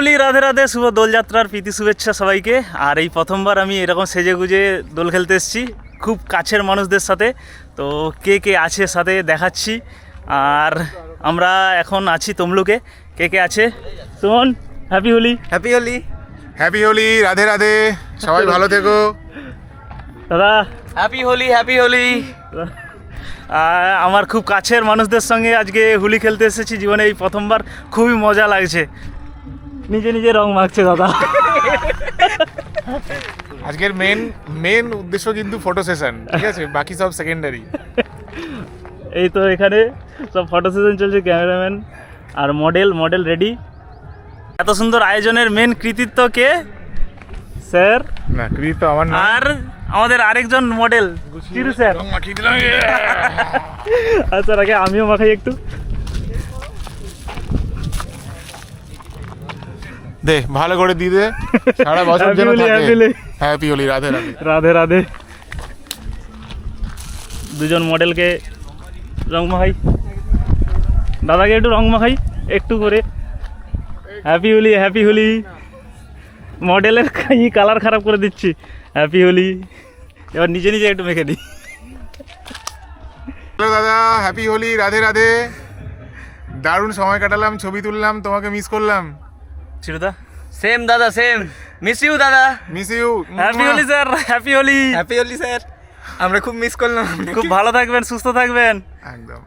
হোলি, রাধে রাধে, শুভ দোলযাত্রার প্রীতি শুভেচ্ছা সবাইকে। আর এই প্রথমবার আমি এরকম সেজে গুজে দোল খেলতে এসেছি খুব কাছের মানুষদের সাথে। তো কে কে আছে সাথে দেখাচ্ছি। আর আমরা এখন আছি তমলুকে। কে কে আছে? Suman, happy Holi. Happy Holi. Happy Holi, Radhe Radhe, সবাই ভালো থেকো। দাদা, হ্যাপি হোলি, হ্যাপি হোলি। আমার খুব কাছের মানুষদের সঙ্গে আজকে হোলি খেলতে এসেছি জীবনে এই প্রথমবার। খুবই মজা লাগছে। নিজে নিজে রং মাখছে দাদা। আজকের মেন উদ্দেশ্য কিন্তু ফটো সেশন, ঠিক আছে, বাকি সব সেকেন্ডারি। এই তো এখানে সব ফটো সেশন চলছে, ক্যামেরাম্যান আর মডেল রেডি। এত সুন্দর আয়োজনের মেন কৃতিত্ব কে? স্যার না, কৃতিত্ব আমার না। আর আমাদের আরেকজন মডেল চিরু স্যার। রং মাখিয়ে দিলাম। আচ্ছা, আগে আমিও মাখাই একটু। দে, ভালো করে দিয়ে দে, সারা বছর Happy যেন হোলি, থাকে। happy হোলি। হ্যাপি হোলি, রাধে রাধে। রাধে রাধে। দুজন মডেলকে রং মাখাই, দাদাকে একটু রং মাখাই একটু করে। Happy Holi, happy Holi. মডেলের কালার খারাপ করে দিচ্ছি। হ্যাপি হোলি। এবার নিজে নিজে একটু মেখে দিই। হ্যালো দাদা, হ্যাপি হোলি, রাধে রাধে। দারুণ সময় কাটালাম, ছবি তুললাম, তোমাকে মিস করলাম। চিরুদা, সেম দাদা, সেম। মিস ইউ দাদা। Miss you. Happy Holi sir, happy Holi. Happy Holi sir. আমরা খুব মিস করলাম। খুব ভালো থাকবেন, সুস্থ থাকবেন। একদম।